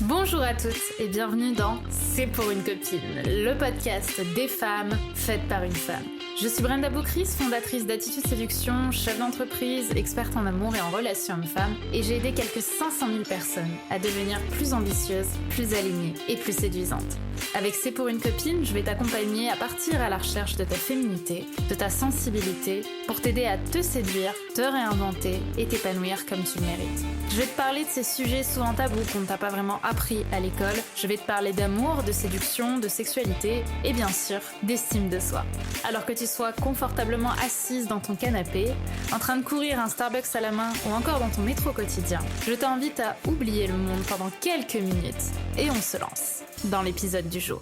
Bonjour à toutes et bienvenue dans C'est pour une copine, le podcast des femmes faites par une femme. Je suis Brenda Boucris, fondatrice d'Attitude Séduction, chef d'entreprise, experte en amour et en relations hommes-femmes, et j'ai aidé quelques 500 000 personnes à devenir plus ambitieuses, plus alignées et plus séduisantes. Avec C'est pour une copine, je vais t'accompagner à partir à la recherche de ta féminité, de ta sensibilité, pour t'aider à te séduire, te réinventer et t'épanouir comme tu le mérites. Je vais te parler de ces sujets souvent tabous qu'on ne t'a pas vraiment appris à l'école. Je vais te parler d'amour, de séduction, de sexualité et bien sûr d'estime de soi. Alors que tu sois confortablement assise dans ton canapé, en train de courir un Starbucks à la main ou encore dans ton métro quotidien, je t'invite à oublier le monde pendant quelques minutes et on se lance dans l'épisode du jour.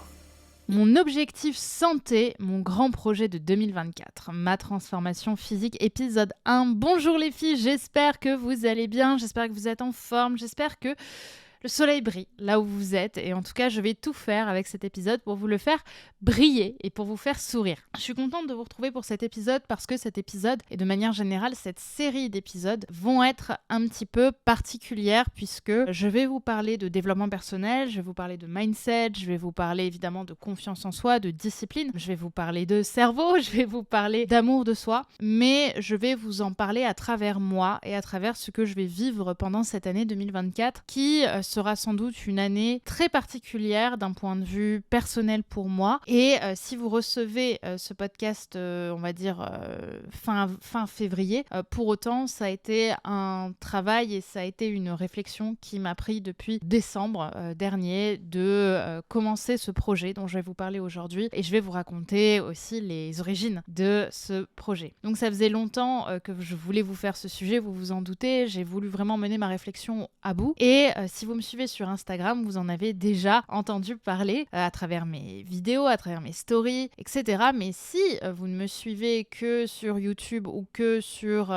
Mon objectif santé, mon grand projet de 2024, ma transformation physique, épisode 1. Bonjour les filles, j'espère que vous allez bien, j'espère que vous êtes en forme, j'espère que le soleil brille là où vous êtes et en tout cas je vais tout faire avec cet épisode pour vous le faire briller et pour vous faire sourire. Je suis contente de vous retrouver pour cet épisode parce que cet épisode et de manière générale cette série d'épisodes vont être un petit peu particulières puisque je vais vous parler de développement personnel, je vais vous parler de mindset, je vais vous parler évidemment de confiance en soi, de discipline, je vais vous parler de cerveau, je vais vous parler d'amour de soi, mais je vais vous en parler à travers moi et à travers ce que je vais vivre pendant cette année 2024 qui sera sans doute une année très particulière d'un point de vue personnel pour moi. Et si vous recevez ce podcast, on va dire fin février, pour autant, ça a été un travail et ça a été une réflexion qui m'a pris depuis décembre dernier de commencer ce projet dont je vais vous parler aujourd'hui. Et je vais vous raconter aussi les origines de ce projet. Donc ça faisait longtemps que je voulais vous faire ce sujet, vous vous en doutez. J'ai voulu vraiment mener ma réflexion à bout. Et si vous me suivez sur Instagram, vous en avez déjà entendu parler à travers mes vidéos, à travers mes stories, etc. Mais si vous ne me suivez que sur YouTube ou que sur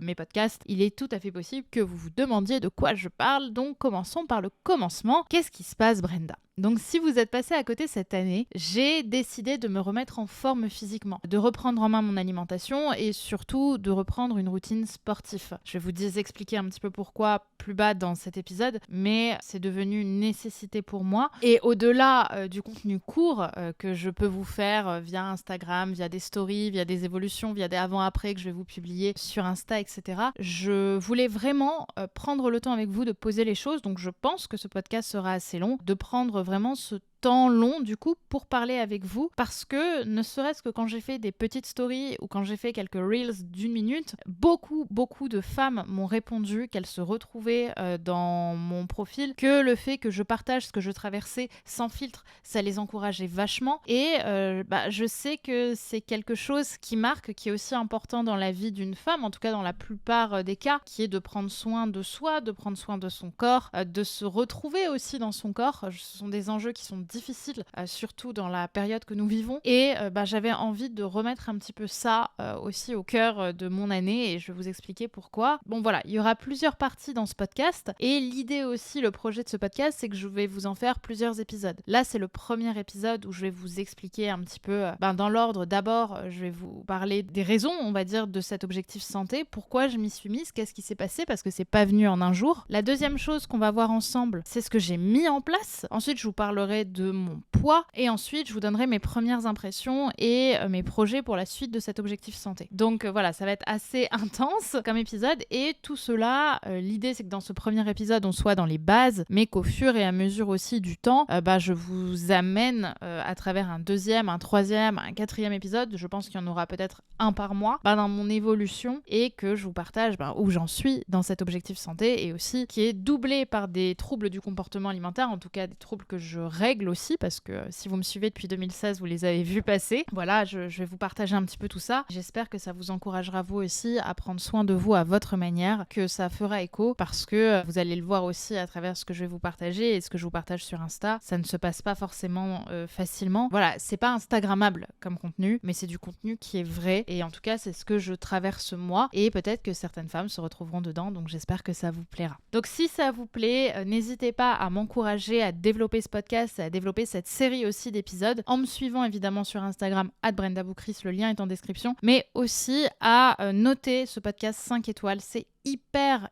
mes podcasts, il est tout à fait possible que vous vous demandiez de quoi je parle. Donc commençons par le commencement. Qu'est-ce qui se passe, Brenda ? Donc si vous êtes passé à côté cette année, j'ai décidé de me remettre en forme physiquement, de reprendre en main mon alimentation et surtout de reprendre une routine sportive. Je vais vous expliquer un petit peu pourquoi plus bas dans cet épisode, mais c'est devenu une nécessité pour moi. Et au-delà du contenu court que je peux vous faire via Instagram, via des stories, via des évolutions, via des avant-après que je vais vous publier sur Insta, etc. Je voulais vraiment prendre le temps avec vous de poser les choses. Donc je pense que ce podcast sera assez long, de prendre vraiment ce temps long du coup pour parler avec vous parce que ne serait-ce que quand j'ai fait des petites stories ou quand j'ai fait quelques reels d'1 minute, beaucoup de femmes m'ont répondu qu'elles se retrouvaient dans mon profil, que le fait que je partage ce que je traversais sans filtre, ça les encourageait vachement et je sais que c'est quelque chose qui marque, qui est aussi important dans la vie d'une femme, en tout cas dans la plupart des cas, qui est de prendre soin de soi, de prendre soin de son corps, de se retrouver aussi dans son corps. Ce sont des enjeux qui sont difficile, surtout dans la période que nous vivons. Et j'avais envie de remettre un petit peu ça aussi au cœur de mon année et je vais vous expliquer pourquoi. Bon voilà, il y aura plusieurs parties dans ce podcast et l'idée aussi, le projet de ce podcast, c'est que je vais vous en faire plusieurs épisodes. Là, c'est le premier épisode où je vais vous expliquer un petit peu dans l'ordre. D'abord, je vais vous parler des raisons, on va dire, de cet objectif santé, pourquoi je m'y suis mise, qu'est-ce qui s'est passé, parce que c'est pas venu en un jour. La deuxième chose qu'on va voir ensemble, c'est ce que j'ai mis en place. Ensuite, je vous parlerai de mon poids et ensuite je vous donnerai mes premières impressions et mes projets pour la suite de cet objectif santé. Donc voilà, ça va être assez intense comme épisode et tout cela, l'idée c'est que dans ce premier épisode on soit dans les bases mais qu'au fur et à mesure aussi du temps, je vous amène à travers un deuxième, un troisième, un quatrième épisode, je pense qu'il y en aura peut-être un par mois, dans mon évolution et que je vous partage où j'en suis dans cet objectif santé et aussi qui est doublé par des troubles du comportement alimentaire, en tout cas des troubles que je règle aussi parce que si vous me suivez depuis 2016, vous les avez vus passer. Voilà, je vais vous partager un petit peu tout ça. J'espère que ça vous encouragera vous aussi à prendre soin de vous à votre manière, que ça fera écho parce que vous allez le voir aussi à travers ce que je vais vous partager et ce que je vous partage sur Insta. Ça ne se passe pas forcément facilement. Voilà, c'est pas instagrammable comme contenu, mais c'est du contenu qui est vrai et en tout cas, c'est ce que je traverse moi et peut-être que certaines femmes se retrouveront dedans, donc j'espère que ça vous plaira. Donc si ça vous plaît, n'hésitez pas à m'encourager à développer ce podcast, à développer cette série aussi d'épisodes en me suivant évidemment sur Instagram @BrendaBoucris, le lien est en description, mais aussi à noter ce podcast 5 étoiles, c'est hyper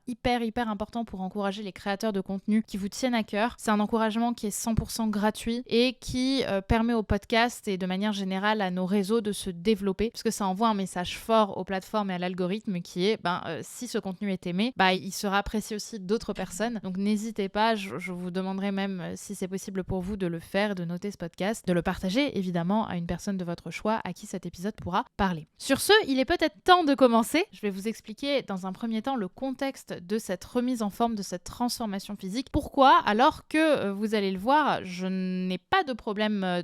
important pour encourager les créateurs de contenu qui vous tiennent à cœur. C'est un encouragement qui est 100% gratuit et qui permet au podcast et de manière générale à nos réseaux de se développer, parce que ça envoie un message fort aux plateformes et à l'algorithme qui est si ce contenu est aimé, il sera apprécié aussi d'autres personnes. Donc n'hésitez pas, je vous demanderai même si c'est possible pour vous de le faire, de noter ce podcast, de le partager évidemment à une personne de votre choix à qui cet épisode pourra parler. Sur ce, il est peut-être temps de commencer. Je vais vous expliquer dans un premier temps le contexte de cette remise en forme, de cette transformation physique. Pourquoi ? Alors que vous allez le voir, je n'ai pas de problème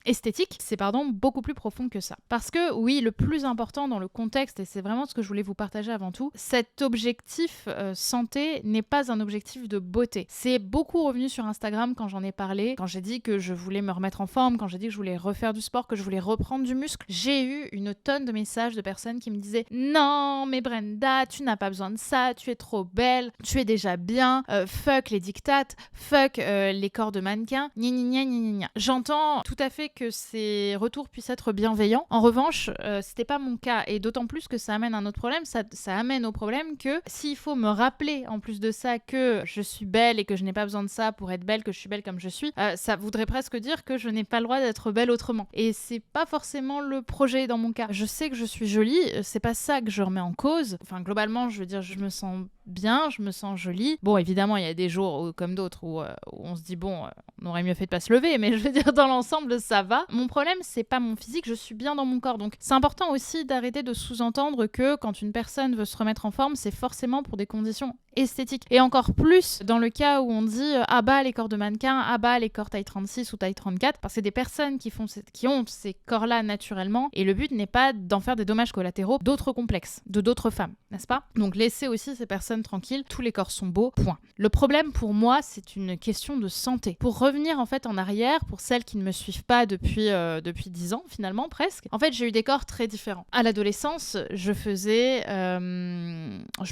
esthétique. C'est beaucoup plus profond que ça. Parce que oui, le plus important dans le contexte, et c'est vraiment ce que je voulais vous partager avant tout, cet objectif santé n'est pas un objectif de beauté. C'est beaucoup revenu sur Instagram quand j'en ai parlé, quand j'ai dit que je voulais me remettre en forme, quand j'ai dit que je voulais refaire du sport, que je voulais reprendre du muscle. J'ai eu une tonne de messages de personnes qui me disaient « Non, mais Brenda, tu n'as pas besoin de ça, tu es trop belle, tu es déjà bien, fuck les dictates, fuck les corps de mannequins, gna gna gna gna gna. » J'entends tout à fait que ces retours puissent être bienveillants. En revanche, c'était pas mon cas, et d'autant plus que ça amène un autre problème. Ça amène au problème que s'il faut me rappeler en plus de ça que je suis belle et que je n'ai pas besoin de ça pour être belle, que je suis belle comme je suis, ça voudrait presque dire que je n'ai pas le droit d'être belle autrement. Et c'est pas forcément le projet dans mon cas. Je sais que je suis jolie, c'est pas ça que je remets en cause. Enfin, globalement, je veux dire, je me sens bien, je me sens jolie. Bon, évidemment, il y a des jours comme d'autres où on se dit bon, on aurait mieux fait de pas se lever, mais je veux dire, dans l'ensemble, ça va. Mon problème, c'est pas mon physique, je suis bien dans mon corps. Donc, c'est important aussi d'arrêter de sous-entendre que quand une personne veut se remettre en forme, c'est forcément pour des conditions esthétiques. Et encore plus dans le cas où on dit ah bah les corps de mannequin, ah bah les corps taille 36 ou taille 34, parce que c'est des personnes qui ont ces corps-là naturellement, et le but n'est pas d'en faire des dommages collatéraux d'autres complexes, de d'autres femmes, n'est-ce pas ? Donc laissez aussi ces personnes tranquilles, tous les corps sont beaux, point. Le problème pour moi, c'est une question de santé. Pour revenir en fait en arrière, pour celles qui ne me suivent pas depuis 10 ans finalement presque, en fait j'ai eu des corps très différents. À l'adolescence, je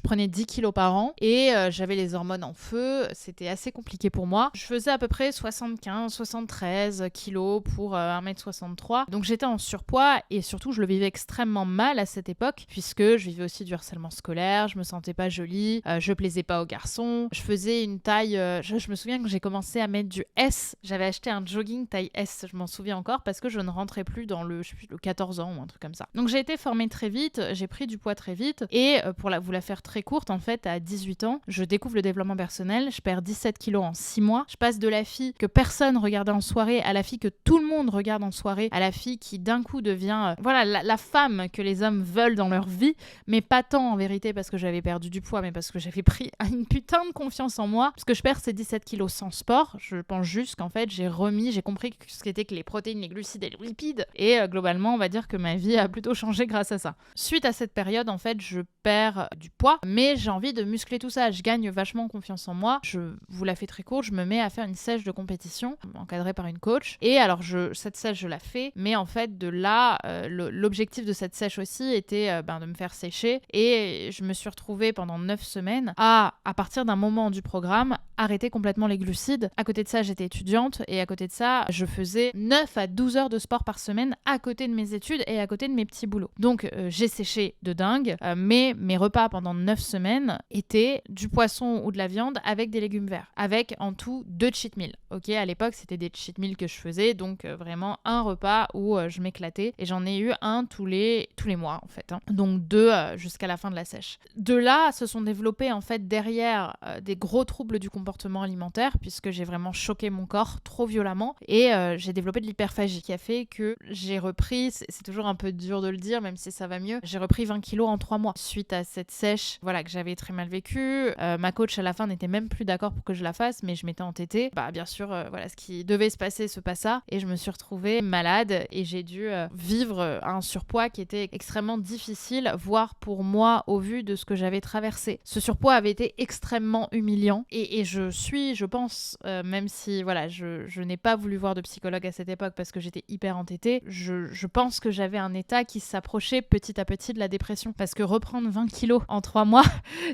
prenais 10 kilos par an et j'avais les hormones en feu, c'était assez compliqué pour moi. Je faisais à peu près 75-73 kilos pour 1m63, donc j'étais en surpoids et surtout je le vivais extrêmement mal à cette époque puisque je vivais aussi du harcèlement scolaire, je me sentais pas jolie, je plaisais pas aux garçons, je faisais une taille, je me souviens que j'ai commencé à mettre du S, j'avais acheté un jogging taille S, je m'en souviens encore parce que je ne rentrais plus dans le 14 ans ou un truc comme ça. Donc j'ai été formée très vite, j'ai pris du poids très vite et pour vous la faire très courte, en fait à 18 ans, je découvre le développement personnel, je perds 17 kilos en 6 mois, je passe de la fille que personne regardait en soirée à la fille que tout le monde regarde en soirée, à la fille qui d'un coup devient la femme que les hommes veulent dans leur vie, mais pas tant en vérité parce que j'avais perdu du poids, mais parce que j'avais pris une putain de confiance en moi, parce que je perds ces 17 kilos sans sport. Je pense juste qu'en fait j'ai compris ce qu'était que les protéines, les glucides et les lipides, et globalement on va dire que ma vie a plutôt changé grâce à ça. Suite à cette période, en fait je perds du poids, mais j'ai envie de muscler tout ça, je gagne vachement confiance en moi. Je vous la fais très courte, je me mets à faire une sèche de compétition encadrée par une coach, et alors cette sèche je la fais, mais en fait de là l'objectif de cette sèche aussi était de me faire sécher, et je me suis retrouvée pendant 9 semaines à partir d'un moment du programme arrêter complètement les glucides. À côté de ça j'étais étudiante, et à côté de ça je faisais 9 à 12 heures de sport par semaine à côté de mes études et à côté de mes petits boulots. Donc j'ai séché de dingue, mais mes repas pendant 9 semaines étaient du poisson ou de la viande avec des légumes verts, avec en tout 2 cheat meals. Ok, à l'époque c'était des cheat meals que je faisais, donc vraiment un repas où je m'éclatais, et j'en ai eu un tous les mois en fait, hein. Donc 2 jusqu'à la fin de la sèche. De là se sont développés en fait derrière des gros troubles du comportement alimentaire, puisque j'ai vraiment choqué mon corps trop violemment, et j'ai développé de l'hyperphagie qui a fait que j'ai repris, c'est toujours un peu dur de le dire même si ça va mieux, j'ai repris 20 kilos en 3 mois suite à cette sèche, que j'avais très mal vécu. Ma coach à la fin n'était même plus d'accord pour que je la fasse, mais je m'étais entêtée. Bien sûr, ce qui devait se passer se passa, et je me suis retrouvée malade, et j'ai dû vivre un surpoids qui était extrêmement difficile, voire pour moi au vu de ce que j'avais traversé. Ce surpoids avait été extrêmement humiliant, et je pense, même si je n'ai pas voulu voir de psychologue à cette époque parce que j'étais hyper entêtée, je pense que j'avais un état qui s'approchait petit à petit de la dépression, parce que reprendre 20 kilos en 3 mois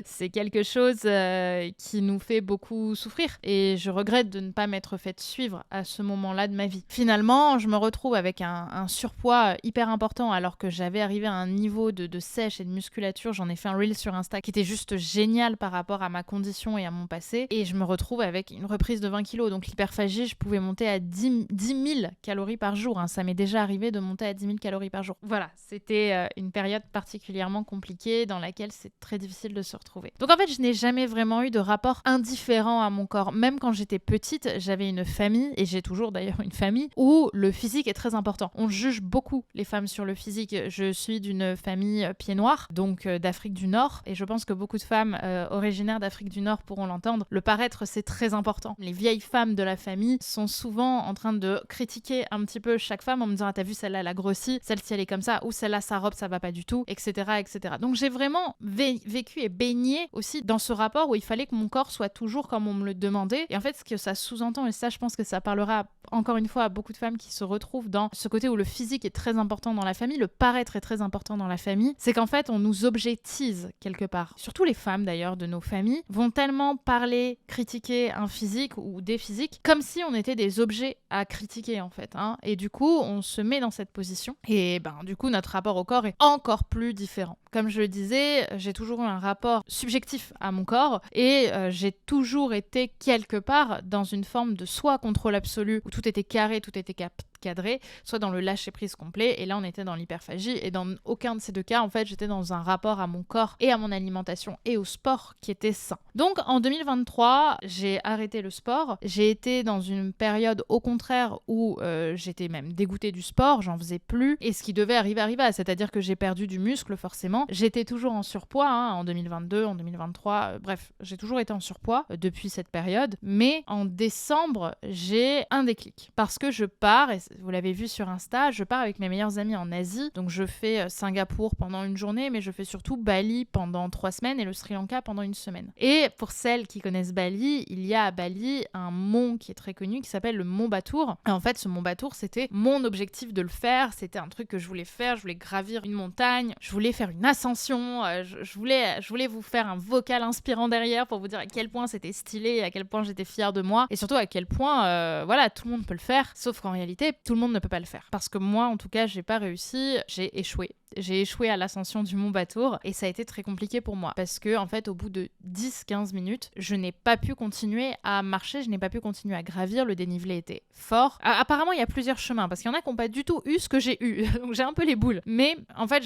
c'est quelque quelque chose qui nous fait beaucoup souffrir. Et je regrette de ne pas m'être faite suivre à ce moment-là de ma vie. Finalement, je me retrouve avec un surpoids hyper important alors que j'avais arrivé à un niveau de sèche et de musculature. J'en ai fait un reel sur Insta qui était juste génial par rapport à ma condition et à mon passé. Et je me retrouve avec une reprise de 20 kilos. Donc l'hyperphagie, je pouvais monter à 10 000 calories par jour. Hein. Ça m'est déjà arrivé de monter à 10 000 calories par jour. Voilà, c'était une période particulièrement compliquée dans laquelle c'est très difficile de se retrouver. Donc en fait, je n'ai jamais vraiment eu de rapport indifférent à mon corps. Même quand j'étais petite, j'avais une famille, et j'ai toujours d'ailleurs une famille, où le physique est très important. On juge beaucoup les femmes sur le physique. Je suis d'une famille pieds noirs, donc d'Afrique du Nord, et je pense que beaucoup de femmes originaires d'Afrique du Nord pourront l'entendre. Le paraître, c'est très important. Les vieilles femmes de la famille sont souvent en train de critiquer un petit peu chaque femme en me disant « Ah, t'as vu, celle-là, elle a grossi, celle-ci, elle est comme ça, ou celle-là, sa robe, ça va pas du tout, etc. etc. » Donc j'ai vraiment vécu et baigné aussi dans ce rapport où il fallait que mon corps soit toujours comme on me le demandait. Et en fait, ce que ça sous-entend, et ça, je pense que ça parlera encore une fois à beaucoup de femmes qui se retrouvent dans ce côté où le physique est très important dans la famille, le paraître est très important dans la famille, c'est qu'en fait, on nous objectise quelque part. Surtout les femmes d'ailleurs de nos familles vont tellement parler, critiquer un physique ou des physiques comme si on était des objets à critiquer en fait. Hein. Et du coup, on se met dans cette position et du coup, notre rapport au corps est encore plus différent. Comme je le disais, j'ai toujours eu un rapport subjectif à mon corps et j'ai toujours été quelque part dans une forme de soit contrôle absolu où tout était carré, tout était cadré, soit dans le lâcher-prise complet, et là on était dans l'hyperphagie, et dans aucun de ces deux cas, en fait, j'étais dans un rapport à mon corps et à mon alimentation et au sport qui était sain. Donc en 2023, j'ai arrêté le sport, j'ai été dans une période au contraire où j'étais même dégoûtée du sport, j'en faisais plus, et ce qui devait arriver arriva, c'est-à-dire que j'ai perdu du muscle forcément, j'étais toujours en surpoids en 2022, en 2023, bref, j'ai toujours été en surpoids depuis cette période, mais en décembre, j'ai un déclic, parce que je pars, et vous l'avez vu sur Insta, je pars avec mes meilleurs amis en Asie. Donc je fais Singapour pendant une journée, mais je fais surtout Bali pendant 3 semaines et le Sri Lanka pendant 1 semaine. Et pour celles qui connaissent Bali, il y a à Bali un mont qui est très connu qui s'appelle le Mont Batur. Et en fait, ce Mont Batur, c'était mon objectif de le faire. C'était un truc que je voulais faire. Je voulais gravir une montagne. Je voulais faire une ascension. Je voulais vous faire un vocal inspirant derrière pour vous dire à quel point c'était stylé et à quel point j'étais fière de moi. Et surtout à quel point, tout le monde peut le faire. Sauf qu'en réalité, tout le monde ne peut pas le faire. Parce que moi, en tout cas, j'ai pas réussi, j'ai échoué. J'ai échoué à l'ascension du Mont Batur et ça a été très compliqué pour moi parce que en fait au bout de 10-15 minutes je n'ai pas pu continuer à marcher, je n'ai pas pu continuer à gravir, le dénivelé était fort. Apparemment il y a plusieurs chemins parce qu'il y en a qui n'ont pas du tout eu ce que j'ai eu, donc j'ai un peu les boules, mais en fait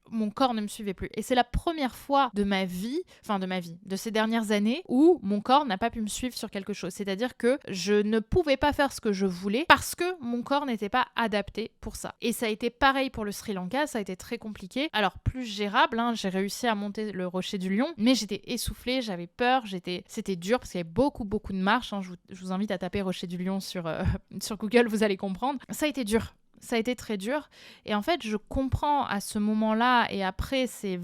mon corps ne me suivait plus et c'est la première fois de ma vie, de ces dernières années où mon corps n'a pas pu me suivre sur quelque chose, c'est-à-dire que je ne pouvais pas faire ce que je voulais parce que mon corps n'était pas adapté pour ça. Et ça a été pareil pour le Sri Lanka, ça a été très compliqué. Alors plus gérable, j'ai réussi à monter le rocher du lion, mais j'étais essoufflée, j'avais peur, c'était dur parce qu'il y avait beaucoup de marches. Je vous invite à taper rocher du lion sur Google, vous allez comprendre. Ça a été dur. Ça a été très dur et en fait je comprends à ce moment-là et après c'est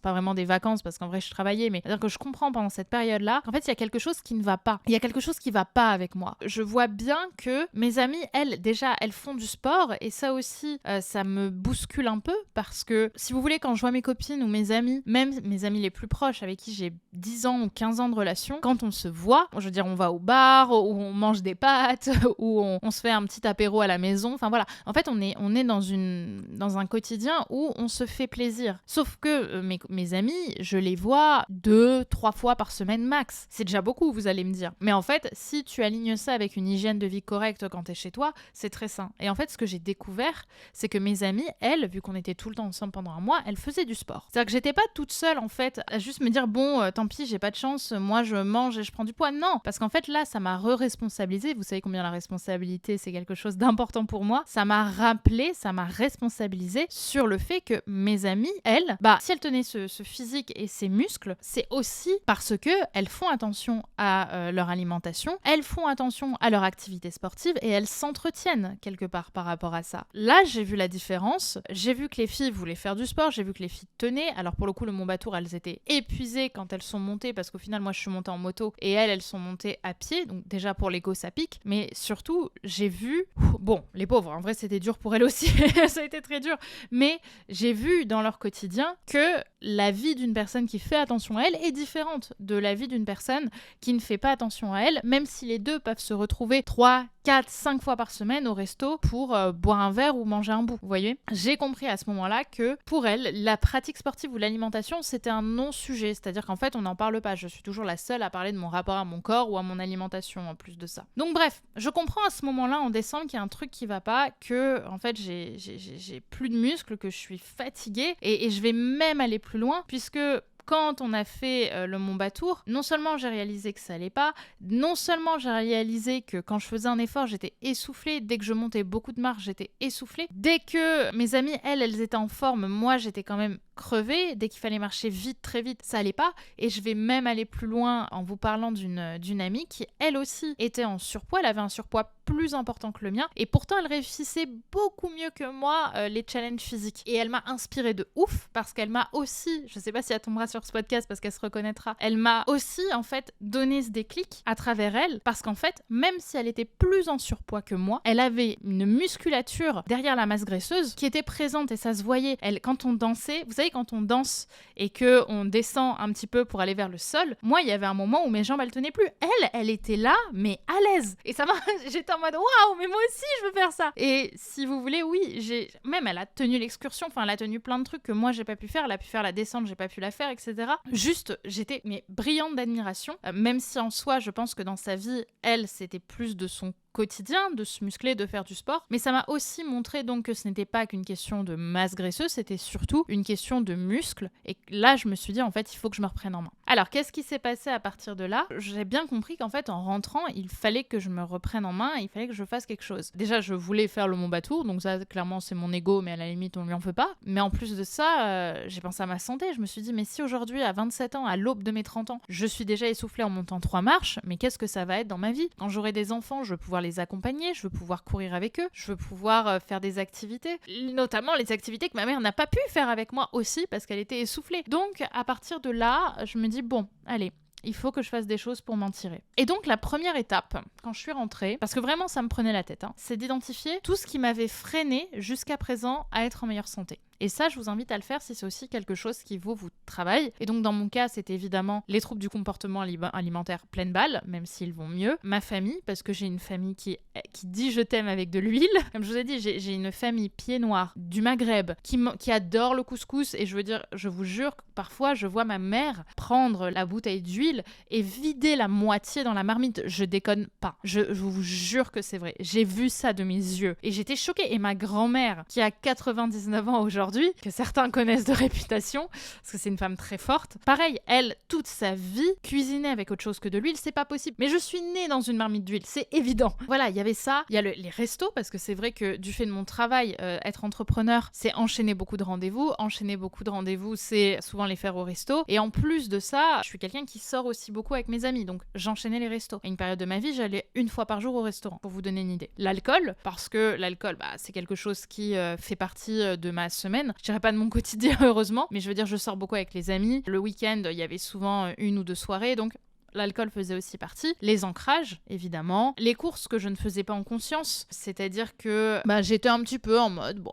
pas vraiment des vacances parce qu'en vrai je travaillais, mais c'est-à-dire que je comprends pendant cette période-là qu'en fait il y a quelque chose qui ne va pas, il y a quelque chose qui va pas avec moi. Je vois bien que mes amies, elles font du sport et ça aussi ça me bouscule un peu parce que si vous voulez, quand je vois mes copines ou mes amis, même mes amis les plus proches avec qui j'ai 10 ans ou 15 ans de relation, quand on se voit, je veux dire on va au bar ou on mange des pâtes ou on se fait un petit apéro à la maison, enfin voilà. En fait, on est dans un quotidien où on se fait plaisir. Sauf que mes amis, je les vois 2-3 fois par semaine max. C'est déjà beaucoup, vous allez me dire. Mais en fait, si tu alignes ça avec une hygiène de vie correcte quand t'es chez toi, c'est très sain. Et en fait, ce que j'ai découvert, c'est que mes amies, elles, vu qu'on était tout le temps ensemble pendant un mois, elles faisaient du sport. C'est-à-dire que j'étais pas toute seule, en fait, à juste me dire, bon, tant pis, j'ai pas de chance, moi je mange et je prends du poids. Non, parce qu'en fait, là, ça m'a re-responsabilisée. Vous savez combien la responsabilité, c'est quelque chose d'important pour moi. Ça m'a rappelé, ça m'a responsabilisée sur le fait que mes amies, elles, si elles tenaient ce physique et ces muscles, c'est aussi parce que elles font attention à leur alimentation, elles font attention à leur activité sportive et elles s'entretiennent quelque part par rapport à ça. Là, j'ai vu la différence, j'ai vu que les filles voulaient faire du sport, j'ai vu que les filles tenaient. Alors pour le coup, le Mont Batur, elles étaient épuisées quand elles sont montées parce qu'au final, moi, je suis montée en moto et elles sont montées à pied. Donc déjà pour l'ego, ça pique. Mais surtout, j'ai vu... Bon, les pauvres, en vrai, c'était dur pour elles aussi. Ça a été très dur. Mais j'ai vu dans leur quotidien que la vie d'une personne qui fait attention à elle est différente de la vie d'une personne qui ne fait pas attention à elle, même si les deux peuvent se retrouver 3, 4, 5 fois par semaine au resto pour boire un verre ou manger un bout, vous voyez. J'ai compris à ce moment-là que pour elle, la pratique sportive ou l'alimentation, c'était un non-sujet, c'est-à-dire qu'en fait, on n'en parle pas. Je suis toujours la seule à parler de mon rapport à mon corps ou à mon alimentation en plus de ça. Donc bref, je comprends à ce moment-là, en décembre, qu'il y a un truc qui va pas, que en fait, j'ai plus de muscles, que je suis fatiguée et je vais même aller plus loin puisque quand on a fait le Mont Batour, non seulement j'ai réalisé que ça allait pas, non seulement j'ai réalisé que quand je faisais un effort, j'étais essoufflée, dès que je montais beaucoup de marches, j'étais essoufflée. Dès que mes amies, elles étaient en forme, moi j'étais quand même crevée. Dès qu'il fallait marcher vite, très vite, ça allait pas. Et je vais même aller plus loin en vous parlant d'une amie qui, elle aussi, était en surpoids. Elle avait un surpoids plus important que le mien. Et pourtant, elle réussissait beaucoup mieux que moi les challenges physiques. Et elle m'a inspirée de ouf parce qu'elle m'a aussi, je sais pas si elle tombera sur ce podcast parce qu'elle se reconnaîtra, elle m'a aussi en fait donné ce déclic à travers elle parce qu'en fait, même si elle était plus en surpoids que moi, elle avait une musculature derrière la masse graisseuse qui était présente et ça se voyait. Elle, quand on dansait, vous savez, quand on danse et que on descend un petit peu pour aller vers le sol, moi, il y avait un moment où mes jambes, elles tenaient plus. Elle était là, mais à l'aise. Et ça m'a, j'étais en mode waouh, mais moi aussi, je veux faire ça. Et si vous voulez, oui, même elle a tenu l'excursion, enfin, elle a tenu plein de trucs que moi, j'ai pas pu faire. Elle a pu faire la descente, j'ai pas pu la faire, etc. Juste, j'étais brillante d'admiration, même si en soi, je pense que dans sa vie, elle, c'était plus de son quotidien, de se muscler, de faire du sport. Mais ça m'a aussi montré donc que ce n'était pas qu'une question de masse graisseuse, c'était surtout une question de muscles. Et là, je me suis dit, en fait, il faut que je me reprenne en main. Alors, qu'est-ce qui s'est passé à partir de là ? J'ai bien compris qu'en fait, en rentrant, il fallait que je me reprenne en main, il fallait que je fasse quelque chose. Déjà, je voulais faire le Mont Batour, donc ça, clairement, c'est mon ego, mais à la limite, on lui en veut pas. Mais en plus de ça, j'ai pensé à ma santé. Je me suis dit, mais si aujourd'hui, à 27 ans, à l'aube de mes 30 ans, je suis déjà essoufflée en montant 3 marches, mais qu'est-ce que ça va être dans ma vie ? Quand j'aurai des enfants, je veux pouvoir les accompagner, je veux pouvoir courir avec eux, je veux pouvoir faire des activités, notamment les activités que ma mère n'a pas pu faire avec moi aussi parce qu'elle était essoufflée. Donc à partir de là, je me dis bon, allez, il faut que je fasse des choses pour m'en tirer. Et donc la première étape, quand je suis rentrée, parce que vraiment ça me prenait la tête, c'est d'identifier tout ce qui m'avait freinée jusqu'à présent à être en meilleure santé. Et ça, je vous invite à le faire si c'est aussi quelque chose qui vous travaille. Et donc, dans mon cas, c'est évidemment les troubles du comportement alimentaire pleine balle, même s'ils vont mieux. Ma famille, parce que j'ai une famille qui dit je t'aime avec de l'huile. Comme je vous ai dit, j'ai une famille pieds noirs du Maghreb qui adore le couscous. Et je veux dire, je vous jure que parfois, je vois ma mère prendre la bouteille d'huile et vider la moitié dans la marmite. Je déconne pas. Je vous jure que c'est vrai. J'ai vu ça de mes yeux. Et j'étais choquée. Et ma grand-mère, qui a 99 ans aujourd'hui, que certains connaissent de réputation, parce que c'est une femme très forte. Pareil, elle, toute sa vie, cuisiner avec autre chose que de l'huile, c'est pas possible. Mais je suis née dans une marmite d'huile, c'est évident. Voilà, il y avait ça. Il y a les restos, parce que c'est vrai que du fait de mon travail, être entrepreneur, c'est enchaîner beaucoup de rendez-vous. Enchaîner beaucoup de rendez-vous, c'est souvent les faire au resto. Et en plus de ça, je suis quelqu'un qui sort aussi beaucoup avec mes amis, donc j'enchaînais les restos. À une période de ma vie, j'allais 1 fois par jour au restaurant, pour vous donner une idée. L'alcool, parce que l'alcool, c'est quelque chose qui fait partie de ma semaine. Je dirais pas de mon quotidien, heureusement, mais je veux dire, je sors beaucoup avec les amis. Le week-end, il y avait souvent 1 ou 2 soirées, donc l'alcool faisait aussi partie. Les ancrages, évidemment. Les courses que je ne faisais pas en conscience. C'est-à-dire que j'étais un petit peu en mode,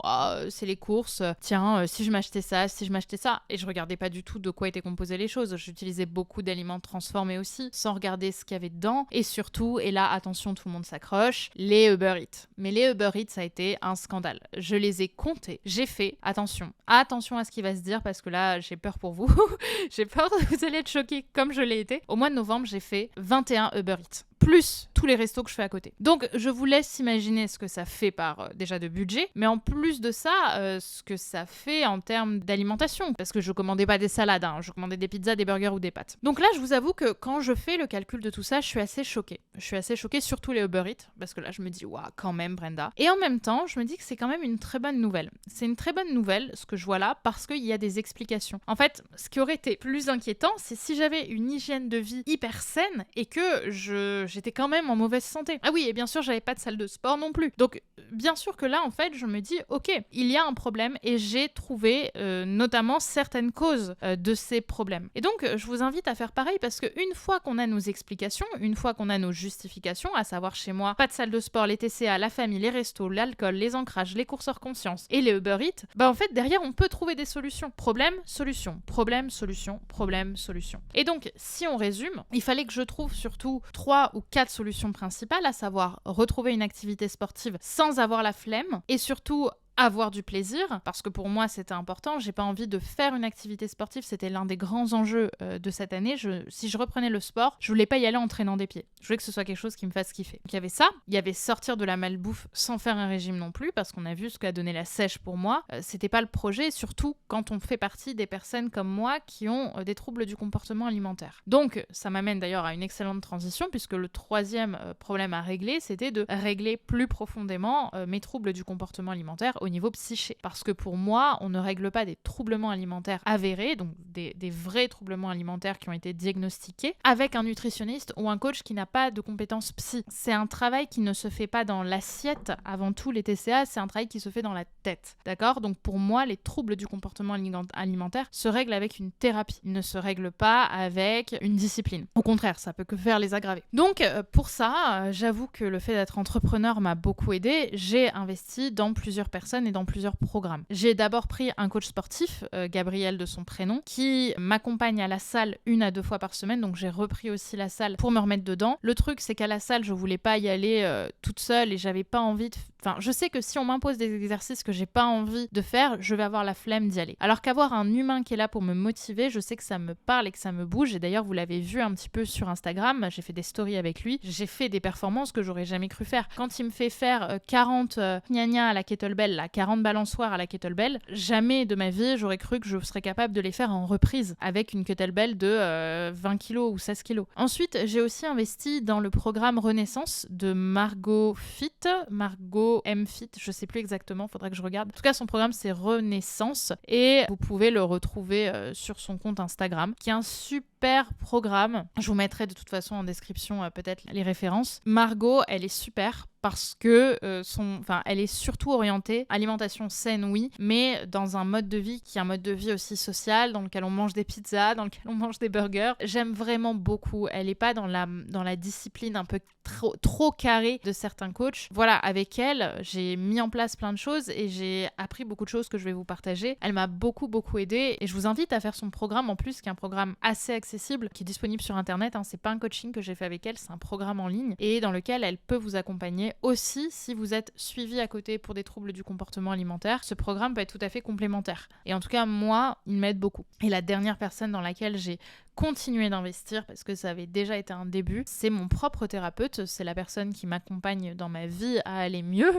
c'est les courses. Tiens, si je m'achetais ça, si je m'achetais ça. Et je regardais pas du tout de quoi étaient composées les choses. J'utilisais beaucoup d'aliments transformés aussi, sans regarder ce qu'il y avait dedans. Et surtout, et là, attention, tout le monde s'accroche, les Uber Eats. Mais les Uber Eats, ça a été un scandale. Je les ai comptés. J'ai fait, attention à ce qui va se dire, parce que là, j'ai peur pour vous. J'ai peur que vous allez être choqués comme je l'ai été. Au mois de novembre, j'ai fait 21 Uber Eats. Plus tous les restos que je fais à côté. Donc, je vous laisse imaginer ce que ça fait par déjà de budget, mais en plus de ça, ce que ça fait en termes d'alimentation. Parce que je commandais pas des salades, je commandais des pizzas, des burgers ou des pâtes. Donc là, je vous avoue que quand je fais le calcul de tout ça, je suis assez choquée. Je suis assez choquée, surtout les Uber Eats, parce que là, je me dis, waouh, quand même, Brenda. Et en même temps, je me dis que c'est quand même une très bonne nouvelle. C'est une très bonne nouvelle, ce que je vois là, parce qu'il y a des explications. En fait, ce qui aurait été plus inquiétant, c'est si j'avais une hygiène de vie hyper saine et que je j'étais quand même en mauvaise santé. Ah oui, et bien sûr, j'avais pas de salle de sport non plus. Donc, bien sûr que là, en fait, je me dis, ok, il y a un problème et j'ai trouvé notamment certaines causes de ces problèmes. Et donc, je vous invite à faire pareil parce qu'une fois qu'on a nos explications, une fois qu'on a nos justifications, à savoir chez moi, pas de salle de sport, les TCA, la famille, les restos, l'alcool, les ancrages, les courses hors conscience et les Uber Eats, bah en fait, derrière, on peut trouver des solutions. Problème, solution. Problème, solution. Problème, solution. Et donc, si on résume, il fallait que je trouve surtout 3 ou 4 solutions principales, à savoir retrouver une activité sportive sans avoir la flemme et surtout avoir du plaisir, parce que pour moi c'était important, j'ai pas envie de faire une activité sportive, c'était l'un des grands enjeux de cette année, si je reprenais le sport, je voulais pas y aller en traînant des pieds, je voulais que ce soit quelque chose qui me fasse kiffer. Donc il y avait ça, il y avait sortir de la malbouffe sans faire un régime non plus, parce qu'on a vu ce qu'a donné la sèche pour moi, c'était pas le projet, surtout quand on fait partie des personnes comme moi qui ont des troubles du comportement alimentaire. Donc ça m'amène d'ailleurs à une excellente transition, puisque le troisième problème à régler, c'était de régler plus profondément mes troubles du comportement alimentaire au niveau psyché. Parce que pour moi, on ne règle pas des troublements alimentaires avérés, donc des vrais troublements alimentaires qui ont été diagnostiqués, avec un nutritionniste ou un coach qui n'a pas de compétences psy. C'est un travail qui ne se fait pas dans l'assiette, avant tout les TCA, c'est un travail qui se fait dans la tête. D'accord ? Donc pour moi, les troubles du comportement alimentaire se règlent avec une thérapie. Ils ne se règlent pas avec une discipline. Au contraire, ça peut que faire les aggraver. Donc pour ça, j'avoue que le fait d'être entrepreneur m'a beaucoup aidé. J'ai investi dans plusieurs personnes et dans plusieurs programmes. J'ai d'abord pris un coach sportif, Gabriel de son prénom, qui m'accompagne à la salle 1 à 2 fois par semaine, donc j'ai repris aussi la salle pour me remettre dedans. Le truc, c'est qu'à la salle, je voulais pas y aller toute seule et j'avais pas envie de... Enfin, je sais que si on m'impose des exercices que j'ai pas envie de faire, je vais avoir la flemme d'y aller. Alors qu'avoir un humain qui est là pour me motiver, je sais que ça me parle et que ça me bouge. Et d'ailleurs, vous l'avez vu un petit peu sur Instagram, j'ai fait des stories avec lui. J'ai fait des performances que j'aurais jamais cru faire. Quand il me fait faire 40 gna-gna à la kettlebell, 40 balançoires à la kettlebell, jamais de ma vie, j'aurais cru que je serais capable de les faire en reprise avec une kettlebell de 20 kg ou 16 kg. Ensuite, j'ai aussi investi dans le programme Renaissance de Margot M Fit, je sais plus exactement, faudrait que je regarde. En tout cas, son programme c'est Renaissance et vous pouvez le retrouver sur son compte Instagram, qui est un super programme. Je vous mettrai de toute façon en description peut-être les références. Margot, elle est super parce que elle est surtout orientée alimentation saine, oui, mais dans un mode de vie qui est un mode de vie aussi social, dans lequel on mange des pizzas, dans lequel on mange des burgers. J'aime vraiment beaucoup. Elle n'est pas dans la discipline un peu trop carrée de certains coachs. Voilà, avec elle, j'ai mis en place plein de choses et j'ai appris beaucoup de choses que je vais vous partager. Elle m'a beaucoup aidée et je vous invite à faire son programme en plus, qui est un programme assez accessible, qui est disponible sur internet. C'est pas un coaching que j'ai fait avec elle, c'est un programme en ligne et dans lequel elle peut vous accompagner aussi si vous êtes suivi à côté pour des troubles du comportement alimentaire. Ce programme peut être tout à fait complémentaire. Et en tout cas, moi, il m'aide beaucoup. Et la dernière personne dans laquelle j'ai continué d'investir, parce que ça avait déjà été un début, c'est mon propre thérapeute. C'est la personne qui m'accompagne dans ma vie à aller mieux.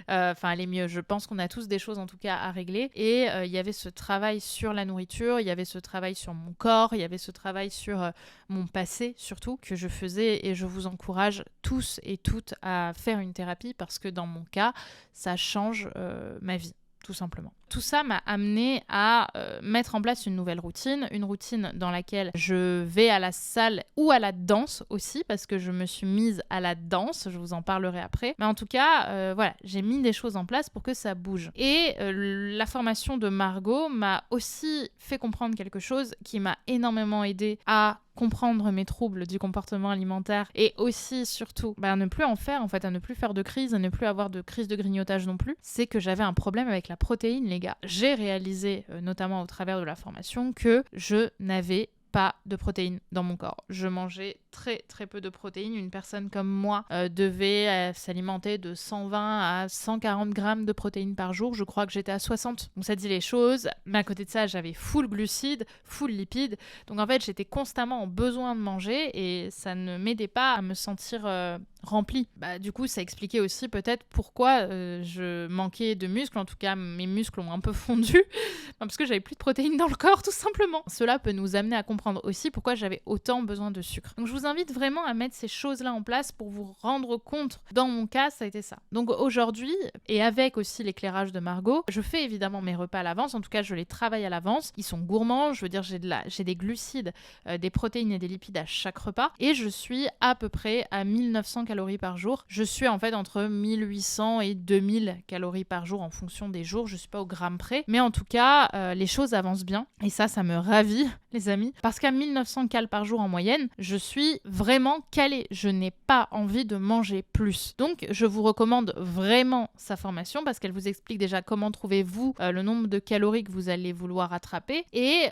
Aller mieux. Je pense qu'on a tous des choses en tout cas à régler. Et il y avait ce travail sur la nourriture, il y avait ce travail sur mon corps, il y avait ce travail sur mon passé surtout que je faisais et je vous encourage tous et toutes à faire une thérapie parce que dans mon cas, ça change ma vie. Tout simplement. Tout ça m'a amené à mettre en place une nouvelle routine, une routine dans laquelle je vais à la salle ou à la danse aussi, parce que je me suis mise à la danse, je vous en parlerai après. Mais en tout cas, voilà, j'ai mis des choses en place pour que ça bouge. Et la formation de Margot m'a aussi fait comprendre quelque chose qui m'a énormément aidée à comprendre mes troubles du comportement alimentaire et aussi surtout ne plus en faire en fait, à ne plus faire de crise, à ne plus avoir de crise de grignotage non plus, c'est que j'avais un problème avec la protéine, les gars. J'ai réalisé, notamment au travers de la formation, que je n'avais pas de protéines dans mon corps. Je mangeais très peu de protéines. Une personne comme moi devait s'alimenter de 120 à 140 grammes de protéines par jour. Je crois que j'étais à 60. Donc ça dit les choses. Mais à côté de ça, j'avais full glucides, full lipides. Donc en fait, j'étais constamment en besoin de manger et ça ne m'aidait pas à me sentir rempli. Du coup, ça expliquait aussi peut-être pourquoi je manquais de muscles. En tout cas, mes muscles ont un peu fondu parce que j'avais plus de protéines dans le corps, tout simplement. Cela peut nous amener à comprendre aussi pourquoi j'avais autant besoin de sucre. Donc, je vous invite vraiment à mettre ces choses-là en place pour vous rendre compte. Dans mon cas, ça a été ça. Donc, aujourd'hui, et avec aussi l'éclairage de Margot, je fais évidemment mes repas à l'avance. En tout cas, je les travaille à l'avance. Ils sont gourmands. Je veux dire, j'ai des glucides, des protéines et des lipides à chaque repas. Et je suis à peu près à 1900 calories par jour. Je suis en fait entre 1800 et 2000 calories par jour en fonction des jours. Je suis pas au gramme près. Mais en tout cas, les choses avancent bien. Et ça me ravit, les amis. Parce qu'à 1900 calories par jour en moyenne, je suis vraiment calée. Je n'ai pas envie de manger plus. Donc, je vous recommande vraiment sa formation parce qu'elle vous explique déjà comment trouvez-vous le nombre de calories que vous allez vouloir attraper. Et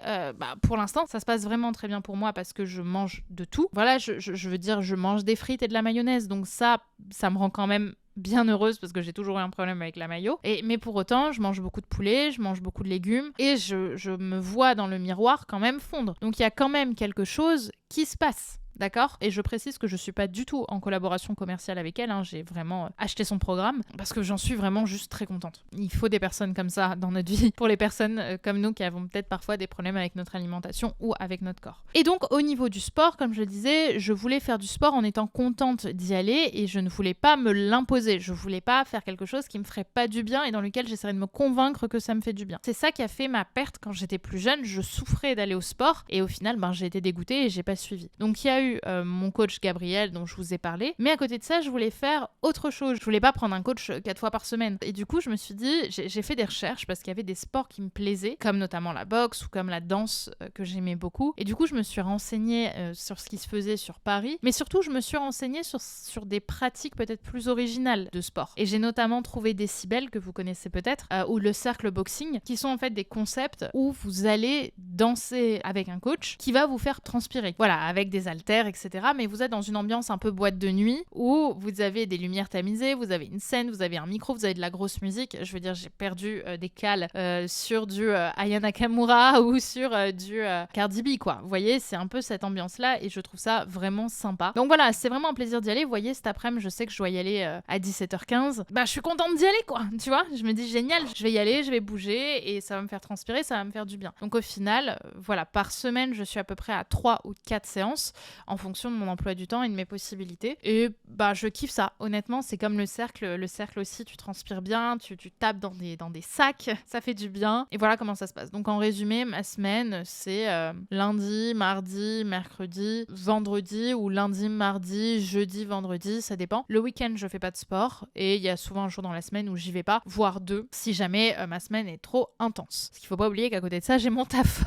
pour l'instant, ça se passe vraiment très bien pour moi parce que je mange de tout. Voilà, je veux dire, je mange des frites et de la mayonnaise. Donc ça me rend quand même bien heureuse parce que j'ai toujours eu un problème avec la mayo. Mais pour autant, je mange beaucoup de poulet, je mange beaucoup de légumes et je me vois dans le miroir quand même fondre. Donc il y a quand même quelque chose qui se passe. D'accord ? Et je précise que je suis pas du tout en collaboration commerciale avec elle, j'ai vraiment acheté son programme parce que j'en suis vraiment juste très contente. Il faut des personnes comme ça dans notre vie pour les personnes comme nous qui avons peut-être parfois des problèmes avec notre alimentation ou avec notre corps. Et donc au niveau du sport, comme je le disais, je voulais faire du sport en étant contente d'y aller et je ne voulais pas me l'imposer. Je voulais pas faire quelque chose qui me ferait pas du bien et dans lequel j'essaierais de me convaincre que ça me fait du bien. C'est ça qui a fait ma perte quand j'étais plus jeune. Je souffrais d'aller au sport et au final, j'ai été dégoûtée et j'ai pas suivi. Donc il y a eu mon coach Gabriel dont je vous ai parlé, mais à côté de ça je voulais faire autre chose. Je voulais pas prendre un coach 4 fois par semaine et du coup je me suis dit, j'ai fait des recherches parce qu'il y avait des sports qui me plaisaient comme notamment la boxe ou comme la danse que j'aimais beaucoup et du coup je me suis renseignée sur ce qui se faisait sur Paris, mais surtout je me suis renseignée sur des pratiques peut-être plus originales de sport et j'ai notamment trouvé Décibel que vous connaissez peut-être ou le cercle boxing qui sont en fait des concepts où vous allez danser avec un coach qui va vous faire transpirer, voilà, avec des haltères, etc. Mais vous êtes dans une ambiance un peu boîte de nuit où vous avez des lumières tamisées, vous avez une scène, vous avez un micro, vous avez de la grosse musique. Je veux dire, j'ai perdu des cales sur du Aya Nakamura ou sur du Cardi B, quoi. Vous voyez, c'est un peu cette ambiance-là et je trouve ça vraiment sympa. Donc voilà, c'est vraiment un plaisir d'y aller. Vous voyez, cet après-midi, je sais que je dois y aller à 17h15. Je suis contente d'y aller, quoi. Tu vois, je me dis génial, je vais y aller, je vais bouger et ça va me faire transpirer, ça va me faire du bien. Donc au final, voilà, par semaine, je suis à peu près à 3 ou 4 séances en fonction de mon emploi du temps et de mes possibilités. Et je kiffe ça. Honnêtement, c'est comme le cercle. Le cercle aussi, tu transpires bien, tu tapes dans des sacs, ça fait du bien. Et voilà comment ça se passe. Donc en résumé, ma semaine, c'est lundi, mardi, mercredi, vendredi ou lundi, mardi, jeudi, vendredi, ça dépend. Le week-end, je fais pas de sport et il y a souvent un jour dans la semaine où j'y vais pas, voire 2, si jamais ma semaine est trop intense. Parce qu'il faut pas oublier qu'à côté de ça, j'ai mon taf.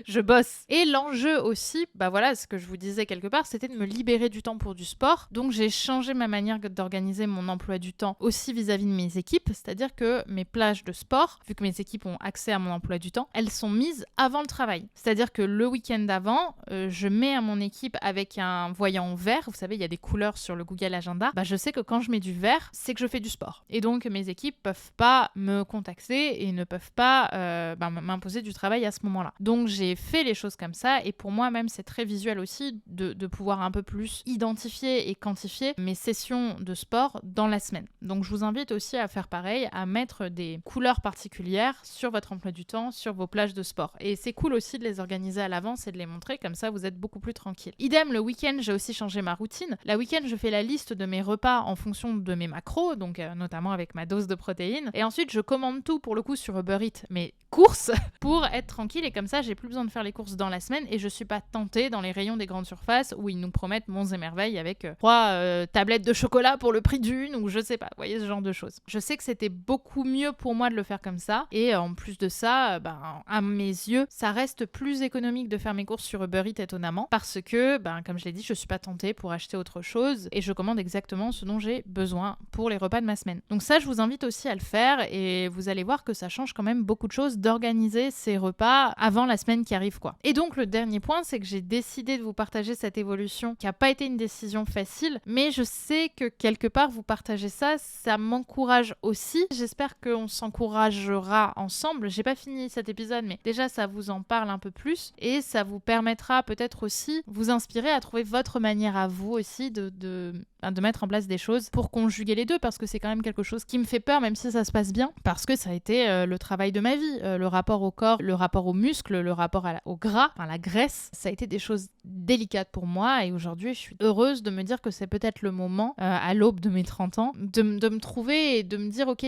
Je bosse. Et l'enjeu aussi, voilà, ce que je vous disais quelque part, c'était de me libérer du temps pour du sport. Donc j'ai changé ma manière d'organiser mon emploi du temps aussi vis-à-vis de mes équipes, c'est-à-dire que mes plages de sport, vu que mes équipes ont accès à mon emploi du temps, elles sont mises avant le travail. C'est-à-dire que le week-end d'avant, je mets à mon équipe avec un voyant vert, vous savez, il y a des couleurs sur le Google Agenda, je sais que quand je mets du vert, c'est que je fais du sport. Et donc mes équipes peuvent pas me contacter et ne peuvent pas m'imposer du travail à ce moment-là. Donc j'ai fait les choses comme ça et pour moi même c'est très visuel aussi de pouvoir un peu plus identifier et quantifier mes sessions de sport dans la semaine. Donc je vous invite aussi à faire pareil, à mettre des couleurs particulières sur votre emploi du temps, sur vos plages de sport. Et c'est cool aussi de les organiser à l'avance et de les montrer, comme ça vous êtes beaucoup plus tranquille. Idem, le week-end, j'ai aussi changé ma routine. La week-end, je fais la liste de mes repas en fonction de mes macros, donc notamment avec ma dose de protéines. Et ensuite, je commande tout pour le coup sur Uber Eats, mes courses, pour être tranquille. Et comme ça, j'ai plus besoin de faire les courses dans la semaine et je suis pas tentée dans les rayons des grandes surfaces où ils nous promettent monts et merveilles avec 3 tablettes de chocolat pour le prix d'une ou je sais pas, vous voyez ce genre de choses. Je sais que c'était beaucoup mieux pour moi de le faire comme ça et en plus de ça, à mes yeux, ça reste plus économique de faire mes courses sur Uber Eats étonnamment parce que, comme je l'ai dit, je suis pas tentée pour acheter autre chose et je commande exactement ce dont j'ai besoin pour les repas de ma semaine. Donc ça, je vous invite aussi à le faire et vous allez voir que ça change quand même beaucoup de choses d'organiser ces repas avant la semaine qui arrive, quoi. Et donc le dernier point, c'est que j'ai décidé de vous partager cet cette évolution qui n'a pas été une décision facile, mais je sais que quelque part vous partagez ça, ça m'encourage aussi. J'espère qu'on s'encouragera ensemble. J'ai pas fini cet épisode, mais déjà ça vous en parle un peu plus et ça vous permettra peut-être aussi vous inspirer à trouver votre manière à vous aussi de mettre en place des choses pour conjuguer les deux, parce que c'est quand même quelque chose qui me fait peur, même si ça se passe bien, parce que ça a été le travail de ma vie, le rapport au corps, le rapport aux muscles, le rapport au gras, enfin la graisse, ça a été des choses délicates pour moi, et aujourd'hui je suis heureuse de me dire que c'est peut-être le moment, à l'aube de mes 30 ans, de me trouver et de me dire ok,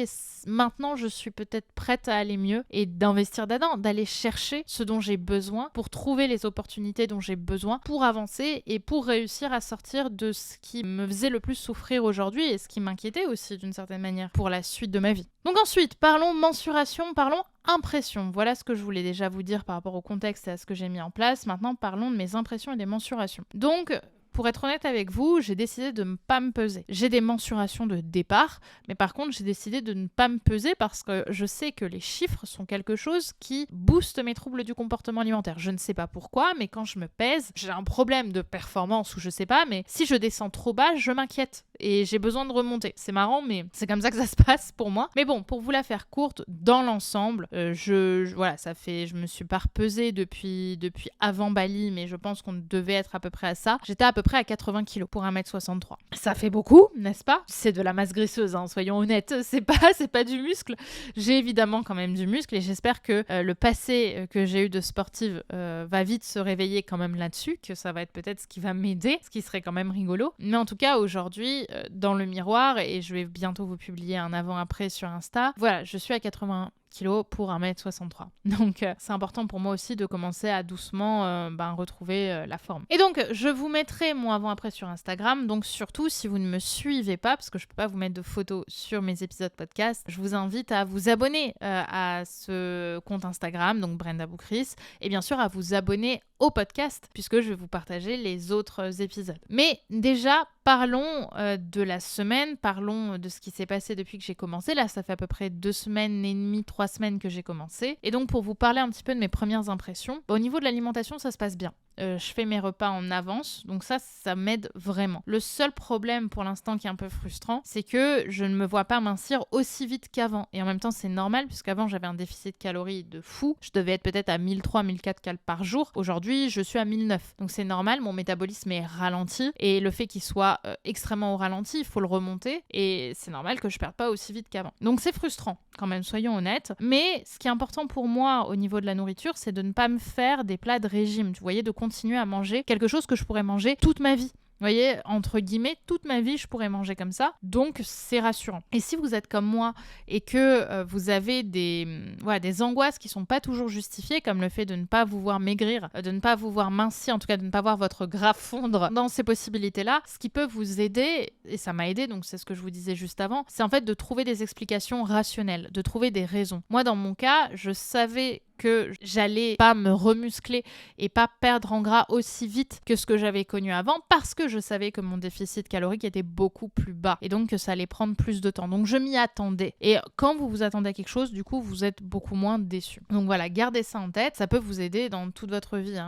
maintenant je suis peut-être prête à aller mieux et d'investir dedans, d'aller chercher ce dont j'ai besoin pour trouver les opportunités dont j'ai besoin pour avancer et pour réussir à sortir de ce qui me faisait le plus souffrir aujourd'hui et ce qui m'inquiétait aussi d'une certaine manière pour la suite de ma vie. Donc ensuite, parlons mensuration, parlons impression. Voilà ce que je voulais déjà vous dire par rapport au contexte et à ce que j'ai mis en place. Maintenant, parlons de mes impressions et des mensurations. Donc, pour être honnête avec vous, j'ai décidé de ne pas me peser. J'ai des mensurations de départ, mais par contre, j'ai décidé de ne pas me peser parce que je sais que les chiffres sont quelque chose qui booste mes troubles du comportement alimentaire. Je ne sais pas pourquoi, mais quand je me pèse, j'ai un problème de performance ou je sais pas, mais si je descends trop bas, je m'inquiète et j'ai besoin de remonter. C'est marrant, mais c'est comme ça que ça se passe pour moi. Mais bon, pour vous la faire courte, dans l'ensemble, je me suis pas repesée depuis avant Bali, mais je pense qu'on devait être à peu près à ça. J'étais à peu près à 80 kg pour 1m63. Ça fait beaucoup, n'est-ce pas? C'est de la masse graisseuse, hein, soyons honnêtes. C'est pas du muscle. J'ai évidemment quand même du muscle et j'espère que le passé que j'ai eu de sportive va vite se réveiller quand même là-dessus, que ça va être peut-être ce qui va m'aider, ce qui serait quand même rigolo. Mais en tout cas, aujourd'hui, dans le miroir, et je vais bientôt vous publier un avant-après sur Insta, voilà, je suis à 80 kg pour 1m63. Donc c'est important pour moi aussi de commencer à doucement retrouver la forme. Et donc je vous mettrai mon avant-après sur Instagram, donc surtout si vous ne me suivez pas, parce que je peux pas vous mettre de photos sur mes épisodes podcast, je vous invite à vous abonner à ce compte Instagram, donc Brenda Boucris, et bien sûr à vous abonner au podcast, puisque je vais vous partager les autres épisodes. Mais déjà, parlons de la semaine, parlons de ce qui s'est passé depuis que j'ai commencé. Là, ça fait à peu près 2 semaines et demie, 3 semaines que j'ai commencé. Et donc, pour vous parler un petit peu de mes premières impressions, au niveau de l'alimentation, ça se passe bien. Je fais mes repas en avance, donc ça m'aide vraiment. Le seul problème pour l'instant qui est un peu frustrant, c'est que je ne me vois pas mincir aussi vite qu'avant. Et en même temps, c'est normal, puisqu'avant, j'avais un déficit de calories de fou. Je devais être peut-être à 1300-1400 calories par jour. Aujourd'hui, je suis à 1009. Donc c'est normal, mon métabolisme est ralenti. Et le fait qu'il soit extrêmement au ralenti, il faut le remonter. Et c'est normal que je perde pas aussi vite qu'avant. Donc c'est frustrant, quand même, soyons honnêtes. Mais ce qui est important pour moi au niveau de la nourriture, c'est de ne pas me faire des plats de régime. Vous voyez, de continuer à manger quelque chose que je pourrais manger toute ma vie. Vous voyez, entre guillemets, toute ma vie, je pourrais manger comme ça. Donc, c'est rassurant. Et si vous êtes comme moi et que vous avez des angoisses qui ne sont pas toujours justifiées, comme le fait de ne pas vous voir maigrir, de ne pas vous voir mincir, en tout cas de ne pas voir votre gras fondre dans ces possibilités-là, ce qui peut vous aider, et ça m'a aidé, donc c'est ce que je vous disais juste avant, c'est en fait de trouver des explications rationnelles, de trouver des raisons. Moi, dans mon cas, je savais que j'allais pas me remuscler et pas perdre en gras aussi vite que ce que j'avais connu avant, parce que je savais que mon déficit calorique était beaucoup plus bas et donc que ça allait prendre plus de temps. Donc je m'y attendais. Et quand vous vous attendez à quelque chose, du coup, vous êtes beaucoup moins déçu. Donc voilà, gardez ça en tête. Ça peut vous aider dans toute votre vie.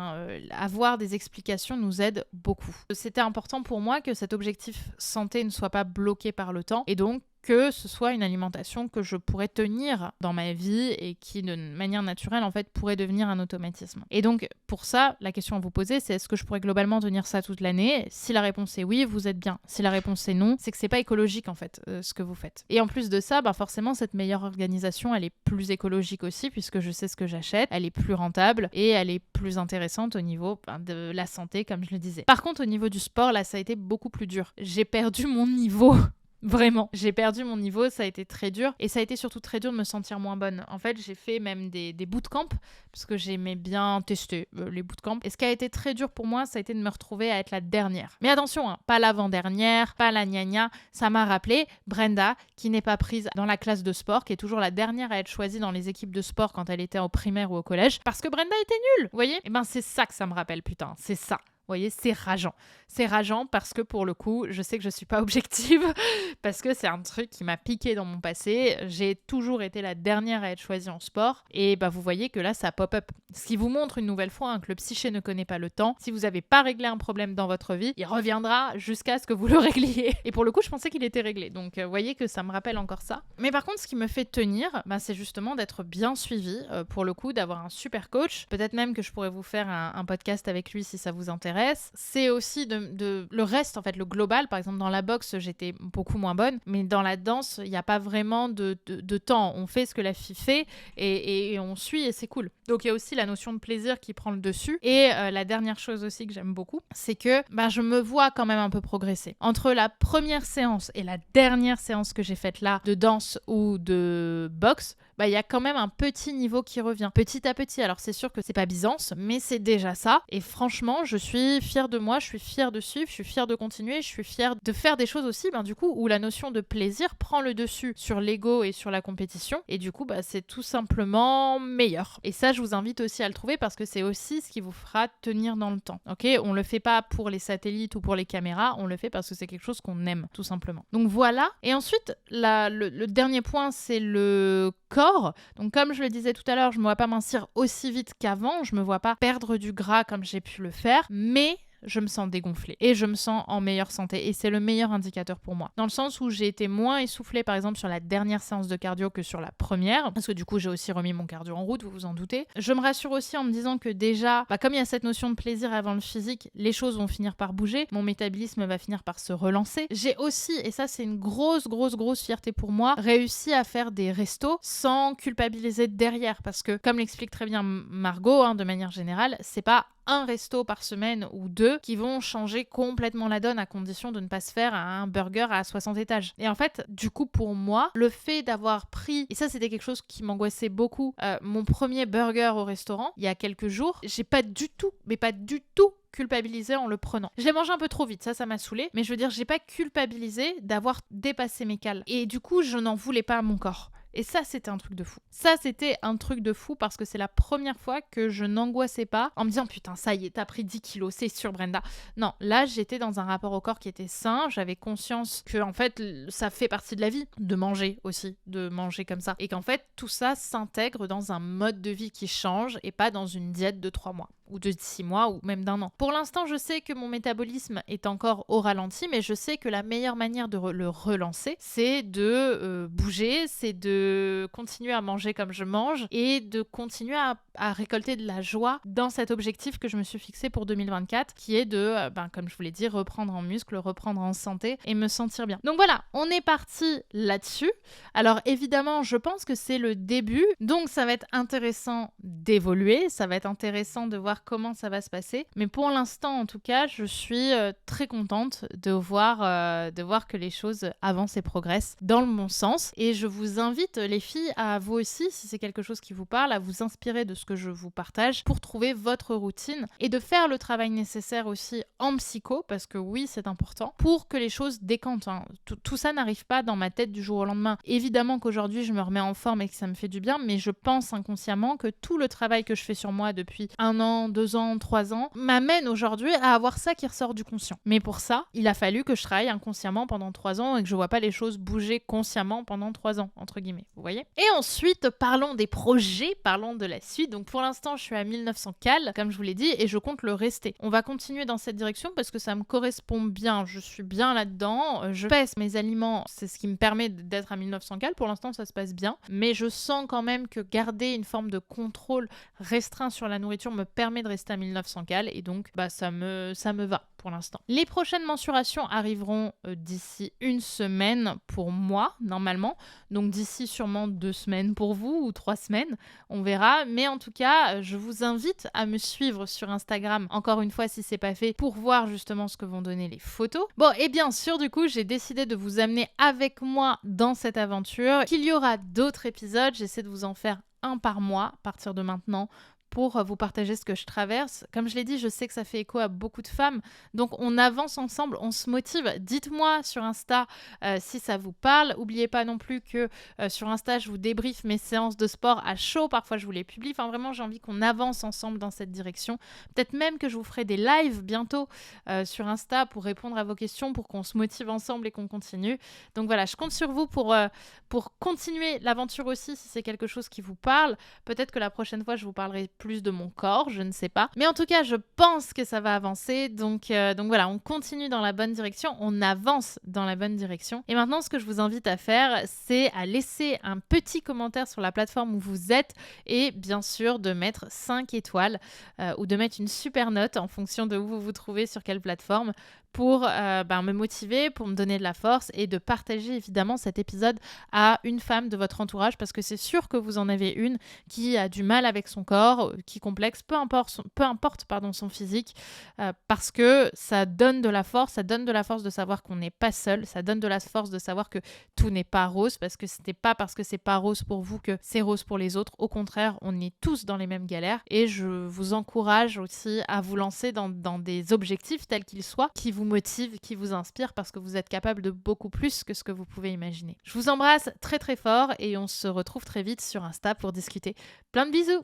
Avoir des explications nous aide beaucoup. C'était important pour moi que cet objectif santé ne soit pas bloqué par le temps et donc que ce soit une alimentation que je pourrais tenir dans ma vie et qui, de manière naturelle, en fait, pourrait devenir un automatisme. Et donc, pour ça, la question à vous poser, c'est est-ce que je pourrais globalement tenir ça toute l'année? Si la réponse est oui, vous êtes bien. Si la réponse est non, c'est que c'est pas écologique, en fait, ce que vous faites. Et en plus de ça, forcément, cette meilleure organisation, elle est plus écologique aussi, puisque je sais ce que j'achète, elle est plus rentable et elle est plus intéressante au niveau de la santé, comme je le disais. Par contre, au niveau du sport, là, ça a été beaucoup plus dur. J'ai perdu mon niveau. Vraiment, j'ai perdu mon niveau, ça a été très dur et ça a été surtout très dur de me sentir moins bonne. En fait, j'ai fait même des bootcamps parce que j'aimais bien tester les bootcamps. Et ce qui a été très dur pour moi, ça a été de me retrouver à être la dernière. Mais attention, pas l'avant-dernière, pas la gna-gna. Ça m'a rappelé Brenda qui n'est pas prise dans la classe de sport, qui est toujours la dernière à être choisie dans les équipes de sport quand elle était au primaire ou au collège parce que Brenda était nulle, vous voyez? Et c'est ça que ça me rappelle, putain, c'est ça. voyez, c'est rageant. C'est rageant parce que pour le coup, je sais que je suis pas objective parce que c'est un truc qui m'a piqué dans mon passé. J'ai toujours été la dernière à être choisie en sport et vous voyez que là, ça pop-up. Ce qui vous montre une nouvelle fois que le psyché ne connaît pas le temps. Si vous n'avez pas réglé un problème dans votre vie, il reviendra jusqu'à ce que vous le régliez. Et pour le coup, je pensais qu'il était réglé. Donc, vous voyez que ça me rappelle encore ça. Mais par contre, ce qui me fait tenir, c'est justement d'être bien suivi, pour le coup, d'avoir un super coach. Peut-être même que je pourrais vous faire un podcast avec lui si ça vous intéresse. C'est aussi le reste, en fait, le global. Par exemple, dans la boxe, j'étais beaucoup moins bonne. Mais dans la danse, il n'y a pas vraiment de temps. On fait ce que la fille fait et on suit et c'est cool. Donc, il y a aussi la notion de plaisir qui prend le dessus. Et la dernière chose aussi que j'aime beaucoup, c'est que je me vois quand même un peu progresser. Entre la première séance et la dernière séance que j'ai faite là, de danse ou de boxe, il y a quand même un petit niveau qui revient, petit à petit. Alors c'est sûr que c'est pas Byzance, mais c'est déjà ça. Et franchement, je suis fière de moi, je suis fière de suivre, je suis fière de continuer, je suis fière de faire des choses aussi, du coup, où la notion de plaisir prend le dessus sur l'ego et sur la compétition. Et du coup, c'est tout simplement meilleur. Et ça, je vous invite aussi à le trouver parce que c'est aussi ce qui vous fera tenir dans le temps. Ok, on le fait pas pour les satellites ou pour les caméras, on le fait parce que c'est quelque chose qu'on aime, tout simplement. Donc voilà. Et ensuite, le dernier point, c'est le corps. Donc comme je le disais tout à l'heure, je me vois pas mincir aussi vite qu'avant, je me vois pas perdre du gras comme j'ai pu le faire, mais je me sens dégonflée et je me sens en meilleure santé et c'est le meilleur indicateur pour moi. Dans le sens où j'ai été moins essoufflée par exemple sur la dernière séance de cardio que sur la première, parce que du coup j'ai aussi remis mon cardio en route, vous vous en doutez. Je me rassure aussi en me disant que déjà, comme il y a cette notion de plaisir avant le physique, les choses vont finir par bouger, mon métabolisme va finir par se relancer. J'ai aussi, et ça c'est une grosse fierté pour moi, réussi à faire des restos sans culpabiliser derrière, parce que comme l'explique très bien Margot, de manière générale, c'est pas un resto par semaine ou deux qui vont changer complètement la donne à condition de ne pas se faire un burger à 60 étages. Et en fait, du coup, pour moi, le fait d'avoir pris, et ça c'était quelque chose qui m'angoissait beaucoup, mon premier burger au restaurant, il y a quelques jours, j'ai pas du tout culpabilisé en le prenant. Je l'ai mangé un peu trop vite, ça m'a saoulée, mais je veux dire, j'ai pas culpabilisé d'avoir dépassé mes cales. Et du coup, je n'en voulais pas à mon corps. Et ça, c'était un truc de fou. Ça, c'était un truc de fou parce que c'est la première fois que je n'angoissais pas en me disant « Putain, ça y est, t'as pris 10 kilos, c'est sûr, Brenda. » Non, là, j'étais dans un rapport au corps qui était sain. J'avais conscience que, en fait, ça fait partie de la vie de manger aussi, de manger comme ça. Et qu'en fait, tout ça s'intègre dans un mode de vie qui change et pas dans une diète de 3 mois ou de 6 mois ou même d'1 an. Pour l'instant, je sais que mon métabolisme est encore au ralenti, mais je sais que la meilleure manière de le relancer, c'est de bouger, c'est de continuer à manger comme je mange et de continuer à récolter de la joie dans cet objectif que je me suis fixé pour 2024, qui est de, comme je vous l'ai dit, reprendre en muscle, reprendre en santé et me sentir bien. Donc voilà, on est parti là-dessus. Alors évidemment, je pense que c'est le début, donc ça va être intéressant d'évoluer, ça va être intéressant de voir comment ça va se passer. Mais pour l'instant, en tout cas, je suis très contente de voir que les choses avancent et progressent dans le bon sens. Et je vous invite, les filles, à vous aussi, si c'est quelque chose qui vous parle, à vous inspirer de ce que je vous partage pour trouver votre routine et de faire le travail nécessaire aussi en psycho, parce que oui, c'est important, pour que les choses décantent. Tout ça n'arrive pas dans ma tête du jour au lendemain. Évidemment qu'aujourd'hui, je me remets en forme et que ça me fait du bien, mais je pense inconsciemment que tout le travail que je fais sur moi depuis 1 an, 2 ans, 3 ans, m'amène aujourd'hui à avoir ça qui ressort du conscient. Mais pour ça, il a fallu que je travaille inconsciemment pendant 3 ans et que je vois pas les choses bouger consciemment pendant 3 ans, entre guillemets, vous voyez. Et ensuite, parlons des projets, parlons de la suite. Donc pour l'instant, je suis à 1900 cales, comme je vous l'ai dit, et je compte le rester. On va continuer dans cette direction parce que ça me correspond bien, je suis bien là-dedans, je pèse mes aliments, c'est ce qui me permet d'être à 1900 cales. Pour l'instant, ça se passe bien, mais je sens quand même que garder une forme de contrôle restreint sur la nourriture me permet de rester à 1900 cales et donc ça me va pour l'instant. Les prochaines mensurations arriveront d'ici 1 semaine pour moi normalement, donc d'ici sûrement 2 semaines pour vous ou 3 semaines, on verra, mais en tout cas je vous invite à me suivre sur Instagram, encore une fois si c'est pas fait, pour voir justement ce que vont donner les photos. Bon, et bien sûr du coup j'ai décidé de vous amener avec moi dans cette aventure, qu'il y aura d'autres épisodes, j'essaie de vous en faire un par mois à partir de maintenant, pour vous partager ce que je traverse. Comme je l'ai dit, je sais que ça fait écho à beaucoup de femmes. Donc, on avance ensemble, on se motive. Dites-moi sur Insta si ça vous parle. N'oubliez pas non plus que sur Insta, je vous débriefe mes séances de sport à chaud. Parfois, je vous les publie. Enfin, vraiment, j'ai envie qu'on avance ensemble dans cette direction. Peut-être même que je vous ferai des lives bientôt sur Insta pour répondre à vos questions, pour qu'on se motive ensemble et qu'on continue. Donc voilà, je compte sur vous pour continuer l'aventure aussi, si c'est quelque chose qui vous parle. Peut-être que la prochaine fois, je vous parlerai plus de mon corps, je ne sais pas. Mais en tout cas, je pense que ça va avancer. Donc voilà, on continue dans la bonne direction, on avance dans la bonne direction. Et maintenant, ce que je vous invite à faire, c'est à laisser un petit commentaire sur la plateforme où vous êtes et bien sûr de mettre 5 étoiles ou de mettre une super note en fonction de où vous vous trouvez, sur quelle plateforme, pour me motiver, pour me donner de la force et de partager évidemment cet épisode à une femme de votre entourage, parce que c'est sûr que vous en avez une qui a du mal avec son corps, qui complexe, peu importe son physique, parce que ça donne de la force, de savoir qu'on n'est pas seul, ça donne de la force de savoir que tout n'est pas rose, parce que ce n'est pas parce que c'est pas rose pour vous que c'est rose pour les autres. Au contraire, on est tous dans les mêmes galères et je vous encourage aussi à vous lancer dans des objectifs tels qu'ils soient, qui vous motive, qui vous inspire, parce que vous êtes capable de beaucoup plus que ce que vous pouvez imaginer. Je vous embrasse très très fort et on se retrouve très vite sur Insta pour discuter. Plein de bisous!